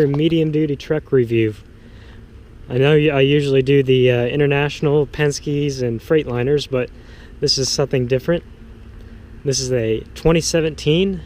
Medium duty truck review. I know I usually do the international Penske's and Freightliners, but this is something different. This is a 2017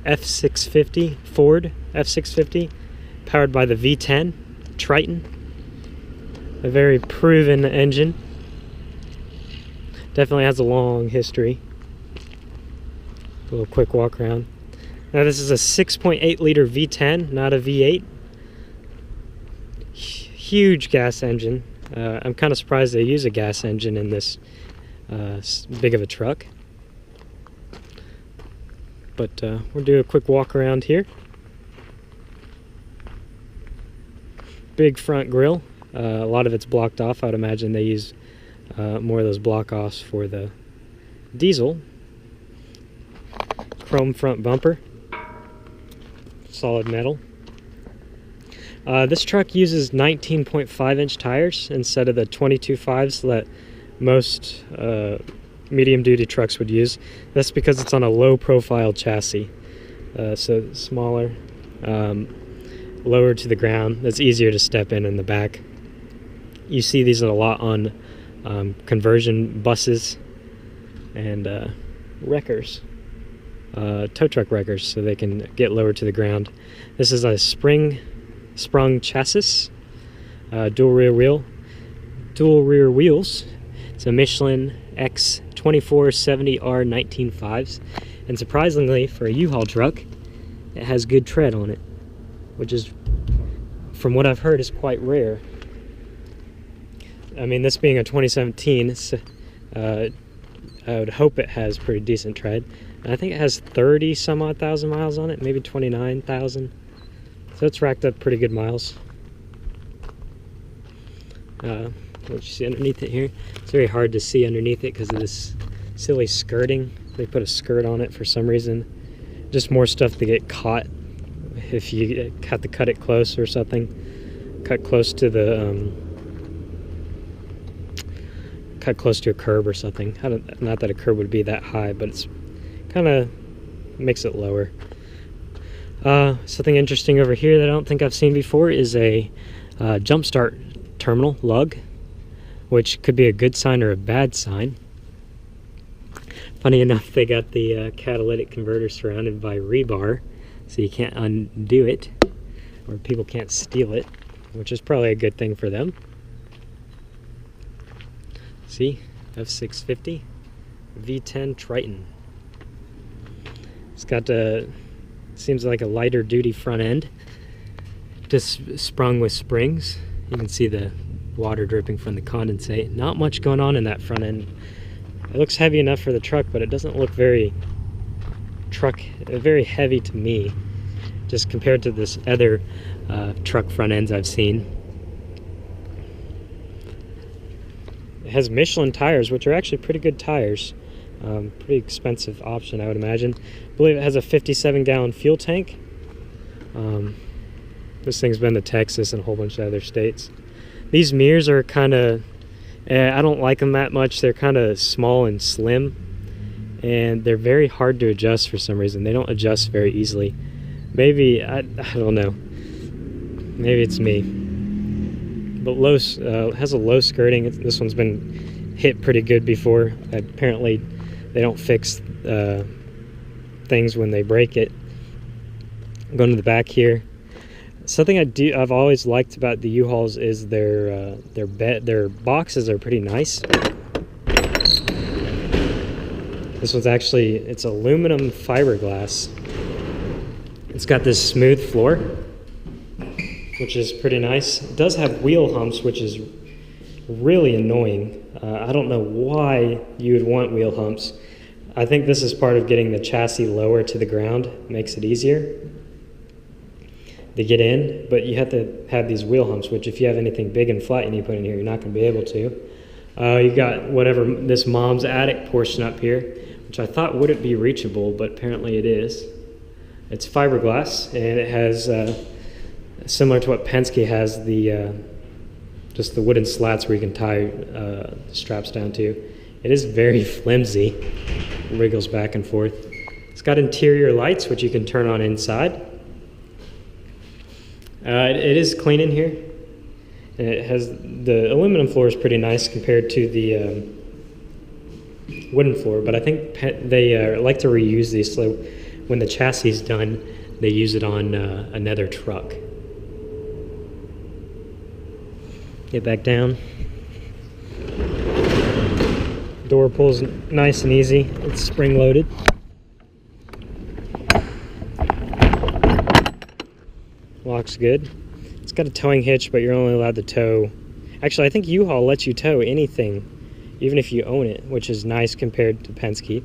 F-650 Ford F-650 powered by the V10 Triton. A very proven engine. Definitely has a long history. A little quick walk around. Now this is a 6.8 liter V10, not a V8. Huge gas engine. I'm kind of surprised they use a gas engine in this big of a truck. But we'll do a quick walk around here. Big front grille. A lot of it's blocked off. I would imagine they use more of those block offs for the diesel. Chrome front bumper. Solid metal. This truck uses 19.5 inch tires instead of the 22.5s that most medium duty trucks would use. That's because it's on a low profile chassis, so smaller, lower to the ground. That's easier to step in the back. You see these a lot on conversion buses and wreckers. Tow truck wreckers, so they can get lower to the ground. This is a sprung chassis, dual rear wheels. It's a Michelin X 2470R 19.5s, and surprisingly for a U-Haul truck, it has good tread on it, which is, from what I've heard, is quite rare. I mean, this being a 2017, I would hope it has pretty decent tread. I think it has 30 some odd thousand miles on it, maybe 29,000. So it's racked up pretty good miles. What you see underneath it here? It's very hard to see underneath it because of this silly skirting. They put a skirt on it for some reason. Just more stuff to get caught if you have to cut it close or something. Cut close to the cut close to a curb or something. Not that a curb would be that high, but it's kind of makes it lower. Something interesting over here that I don't think I've seen before is a jump start terminal lug, which could be a good sign or a bad sign. Funny enough, they got the catalytic converter surrounded by rebar, so you can't undo it, or people can't steal it, which is probably a good thing for them. See, F-650 V10 Triton. It's got seems like a lighter duty front end, just sprung with springs. You can see the water dripping from the condensate. Not much going on in that front end. It looks heavy enough for the truck, but it doesn't look very heavy to me, just compared to this other truck front ends I've seen. It has Michelin tires, which are actually pretty good tires. Pretty expensive option, I would imagine. I believe it has a 57-gallon fuel tank. This thing's been to Texas and a whole bunch of other states. These mirrors are kind of, I don't like them that much. They're kind of small and slim, and they're very hard to adjust for some reason. They don't adjust very easily. Maybe, I don't know. Maybe it's me. But it has a low skirting. This one's been hit pretty good before. Apparently, they don't fix things when they break it. Going to the back here. Something I've always liked about the U-Hauls is their boxes are pretty nice. This one's actually, it's aluminum fiberglass. It's got this smooth floor, which is pretty nice. It does have wheel humps, which is really annoying. I don't know why you would want wheel humps. I think this is part of getting the chassis lower to the ground. It makes it easier to get in, but you have to have these wheel humps, which if you have anything big and flat you need to put in here, you're not going to be able to. You got whatever, this mom's attic portion up here, which I thought wouldn't be reachable, but apparently it is. It's fiberglass, and it has, similar to what Penske has, just the wooden slats where you can tie straps down to. It is very flimsy. It wriggles back and forth. It's got interior lights, which you can turn on inside. It is clean in here. And it has, the aluminum floor is pretty nice compared to the wooden floor, but I think they like to reuse these, so when the chassis is done, they use it on another truck. Get back down. Door pulls nice and easy. It's spring loaded. Locks good. It's got a towing hitch, but you're only allowed to tow. Actually, I think U-Haul lets you tow anything, even if you own it, which is nice compared to Penske.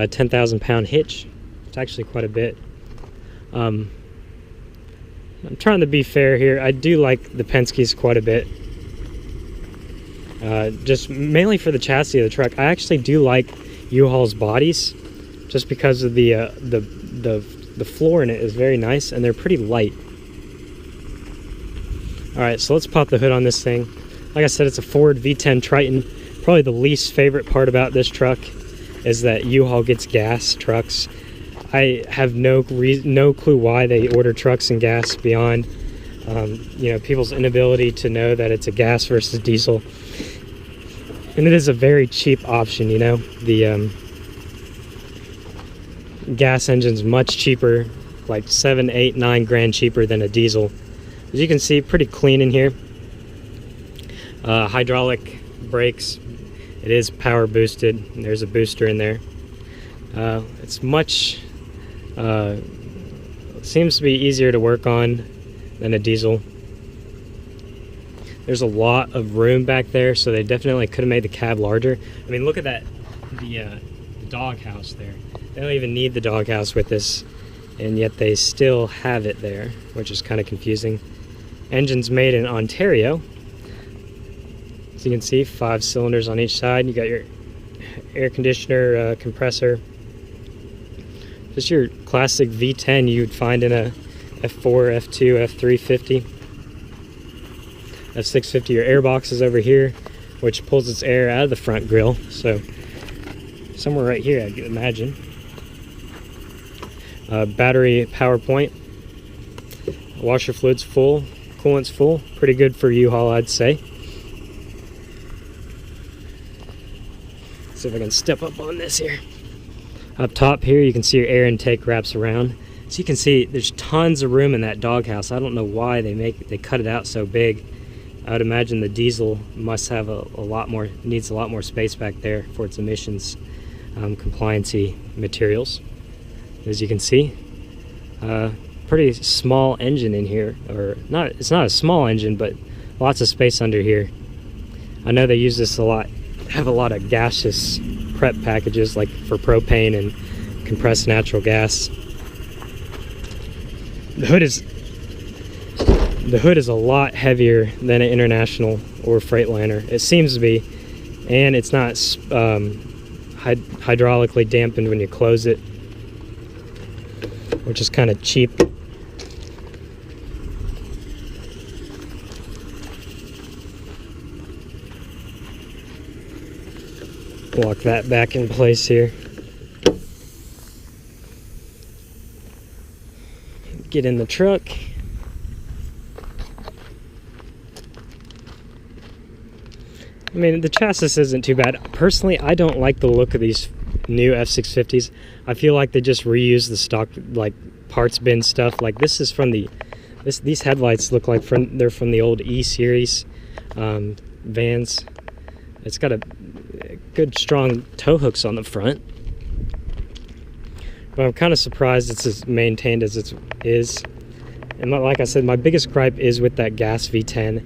10,000 pound hitch. It's actually quite a bit. I'm trying to be fair here. I do like the Penske's quite a bit. Just mainly for the chassis of the truck. I actually do like U-Haul's bodies, just because of the floor in it is very nice, and they're pretty light. Alright, so let's pop the hood on this thing. Like I said, it's a Ford V10 Triton. Probably the least favorite part about this truck is that U-Haul gets gas trucks. I have no clue why they order trucks and gas beyond people's inability to know that it's a gas versus diesel. And it is a very cheap option, you know. The gas engine's much cheaper, like 7, 8, 9 grand cheaper than a diesel. As you can see, pretty clean in here. Hydraulic brakes. It is power boosted. There's a booster in there. It's much seems to be easier to work on than a diesel. There's a lot of room back there, so they definitely could have made the cab larger. I mean, look at that, the doghouse there. They don't even need the doghouse with this, and yet they still have it there, which is kind of confusing. Engine's made in Ontario. As you can see, 5 cylinders on each side. You got your air conditioner, compressor. Just your classic V10 you'd find in a F4, F2, F350. F-650, your air box is over here, which pulls its air out of the front grille. So somewhere right here, I'd imagine. Battery power point. Washer fluid's full. Coolant's full. Pretty good for U-Haul, I'd say. See if I can step up on this here. Up top here, you can see your air intake wraps around. So you can see there's tons of room in that doghouse. I don't know why they cut it out so big. I would imagine the diesel must have needs a lot more space back there for its emissions compliancy materials. As you can see, pretty small engine in here, or not. It's not a small engine, but lots of space under here. I know they use this a lot. Have a lot of gaseous prep packages, like for propane and compressed natural gas. The hood is a lot heavier than an International or Freightliner. It seems to be, and it's not hydraulically dampened when you close it, which is kind of cheap. Lock that back in place here. Get in the truck. I mean, the chassis isn't too bad. Personally, I don't like the look of these new F-650s. I feel like they just reuse the stock, like, parts bin stuff. Like, this is from these headlights look like they're from the old E-Series vans. It's got a good, strong tow hooks on the front. But I'm kind of surprised it's as maintained as it is. And like I said, my biggest gripe is with that gas V10.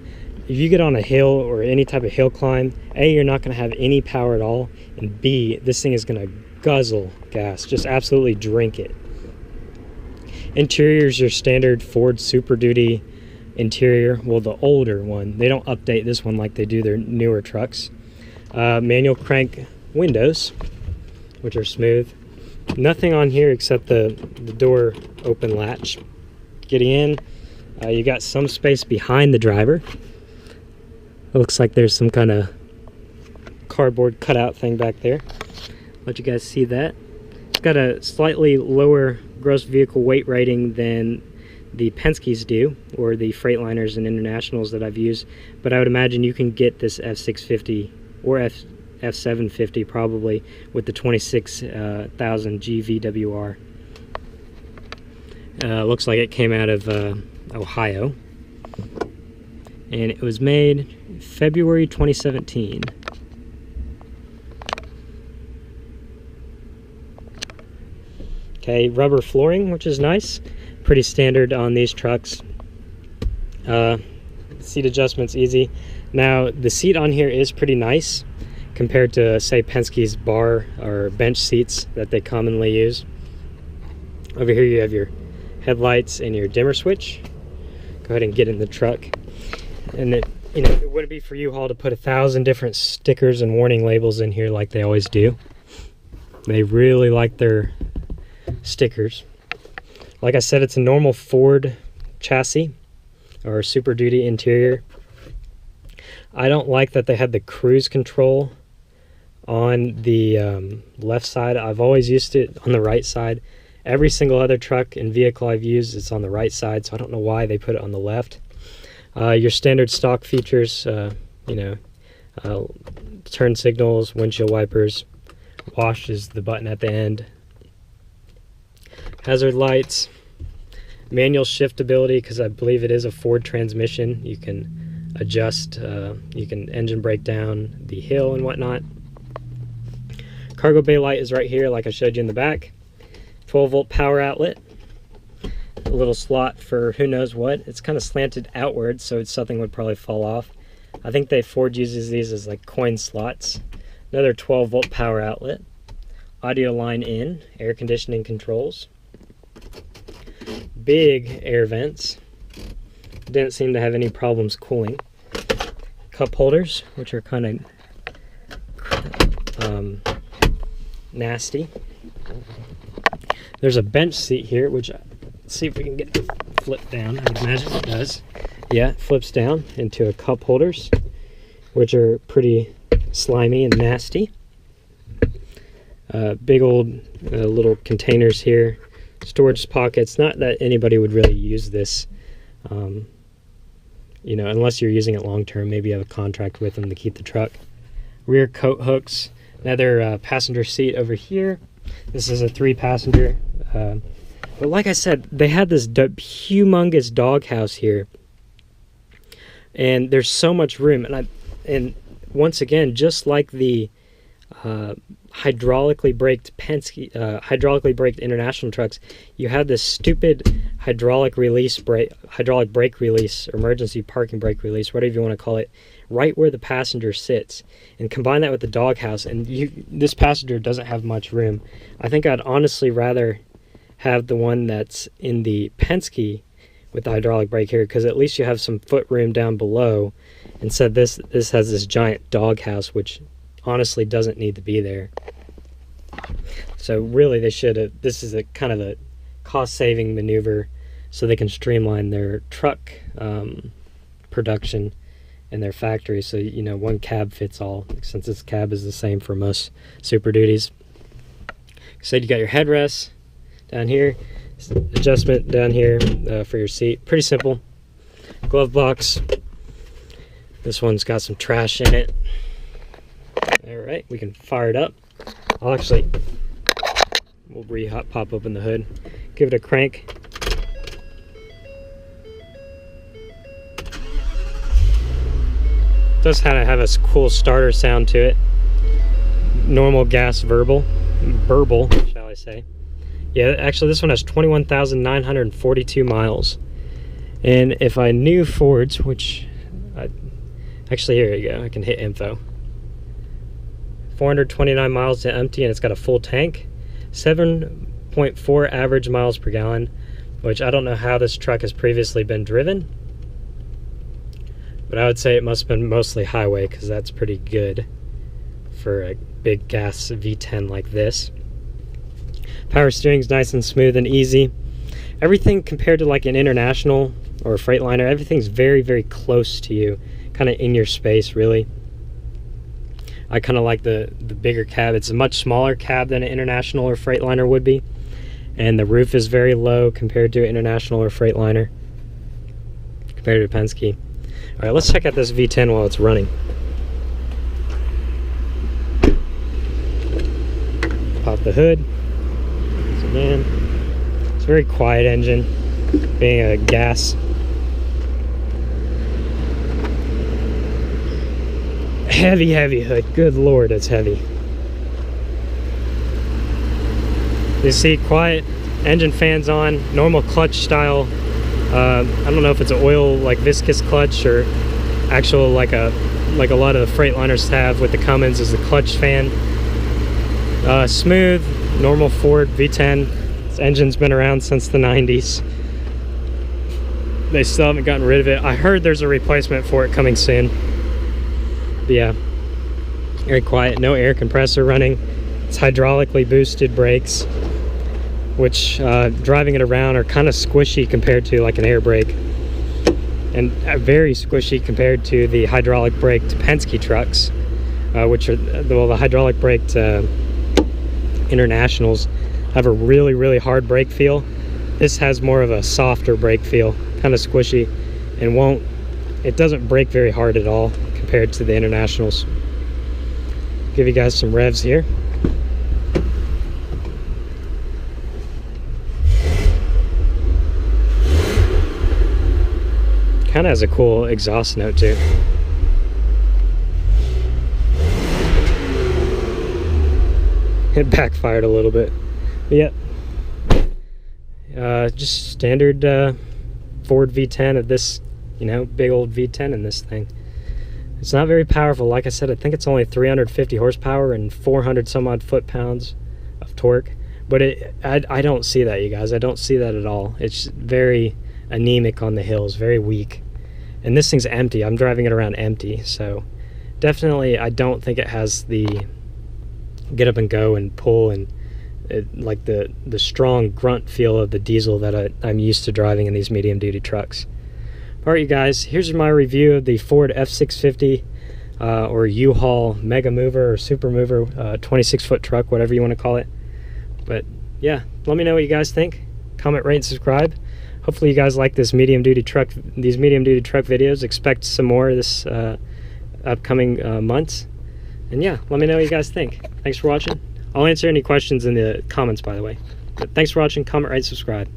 If you get on a hill or any type of hill climb, A, you're not going to have any power at all, and B, this thing is going to guzzle gas, just absolutely drink it. Interior is your standard Ford Super Duty interior, well, the older one. They don't update this one like they do their newer trucks. Manual crank windows, which are smooth. Nothing on here except the door open latch. Getting in, you got some space behind the driver. It looks like there's some kind of cardboard cutout thing back there. Let you guys see that. It's got a slightly lower gross vehicle weight rating than the Penske's do, or the Freightliners and Internationals that I've used, but I would imagine you can get this F-650 or F-750 probably with the 26,000 GVWR. Looks like it came out of Ohio, and it was made February 2017. Okay, rubber flooring, which is nice. Pretty standard on these trucks. Seat adjustment's easy. Now, the seat on here is pretty nice compared to, say, Penske's bar or bench seats that they commonly use. Over here you have your headlights and your dimmer switch. Go ahead and get in the truck. And it wouldn't be for U-Haul to put 1,000 different stickers and warning labels in here like they always do. They really like their stickers. Like I said, it's a normal Ford chassis or Super Duty interior. I don't like that they had the cruise control on the left side. I've always used it on the right side. Every single other truck and vehicle I've used, it's on the right side, so I don't know why they put it on the left. Your standard stock features, turn signals, windshield wipers, wash is the button at the end, hazard lights, manual shift ability, because I believe it is a Ford transmission. You can adjust, you can engine brake down the hill and whatnot. Cargo bay light is right here, like I showed you in the back. 12-volt power outlet. A little slot for who knows what. It's kind of slanted outward, so something would probably fall off. I think Ford uses these as like coin slots. Another 12-volt power outlet. Audio line in, air conditioning controls. Big air vents. Didn't seem to have any problems cooling. Cup holders, which are kind of nasty. There's a bench seat here, which let's see if we can get it flipped down. I would imagine it does. Yeah, it flips down into a cup holders, which are pretty slimy and nasty. Big old little containers here. Storage pockets. Not that anybody would really use this, unless you're using it long term. Maybe you have a contract with them to keep the truck. Rear coat hooks. Another passenger seat over here. This is a 3-passenger. But like I said, they had this humongous doghouse here, and there's so much room. And once again, just like the hydraulically braked International trucks, you have this stupid hydraulic brake release, emergency parking brake release, whatever you want to call it, right where the passenger sits. And combine that with the doghouse, and this passenger doesn't have much room. I think I'd honestly rather have the one that's in the Penske with the hydraulic brake here, because at least you have some foot room down below. Instead, this has this giant doghouse, which honestly doesn't need to be there. So really, they should have. This is a kind of a cost-saving maneuver, so they can streamline their truck production in their factory. So one cab fits all, since this cab is the same for most Super Duties. So you got your headrests down here, adjustment down here for your seat. Pretty simple. Glove box. This one's got some trash in it. Alright, we can fire it up. We'll pop open the hood. Give it a crank. Does kind of have a cool starter sound to it. Normal gas burble, shall I say. Yeah, actually this one has 21,942 miles. And if I knew Fords, actually here you go, I can hit info. 429 miles to empty, and it's got a full tank. 7.4 average miles per gallon, which I don't know how this truck has previously been driven, but I would say it must have been mostly highway, because that's pretty good for a big gas V10 like this. Power steering's nice and smooth and easy. Everything compared to like an International or a Freightliner, everything's very, very close to you, kind of in your space, really. I kind of like the bigger cab. It's a much smaller cab than an International or Freightliner would be. and the roof is very low compared to International or Freightliner, compared to Penske. All right, let's check out this V10 while it's running. Pop the hood. So again, it's a very quiet engine, being a gas. Heavy hood. Good Lord, it's heavy. You see, quiet engine fans on, normal clutch style. I don't know if it's an oil like viscous clutch or actual like a lot of the Freightliners have with the Cummins is the clutch fan. Smooth, normal Ford V10. This engine's been around since the 90s. They still haven't gotten rid of it. I heard there's a replacement for it coming soon. But yeah, very quiet, no air compressor running. It's hydraulically boosted brakes, which driving it around are kind of squishy compared to like an air brake, and very squishy compared to the hydraulic braked Penske trucks, which are, well, the hydraulic braked Internationals have a really hard brake feel. This has more of a softer brake feel, kind of squishy, and it doesn't brake very hard at all compared to the Internationals. Give you guys some revs here. Kind of has a cool exhaust note too. It backfired a little bit, but yeah, just standard Ford V10 of this, you know, big old V10 in this thing. It's not very powerful. Like I said, I think it's only 350 horsepower and 400 some odd foot-pounds of torque, but I don't see that, you guys. I don't see that at all. It's very anemic on the hills, very weak. And this thing's empty. I'm driving it around empty, so definitely I don't think it has the get up and go and pull and like the strong grunt feel of the diesel that I'm used to driving in these medium duty trucks. Alright, you guys, here's my review of the Ford F-650 or U-Haul Mega Mover or Super Mover 26-foot truck, whatever you want to call it. But yeah, let me know what you guys think. Comment, rate, and subscribe. Hopefully you guys like this these medium duty truck videos. Expect some more this upcoming months. And yeah, let me know what you guys think. Thanks for watching. I'll answer any questions in the comments, by the way. But thanks for watching. Comment, rate, subscribe.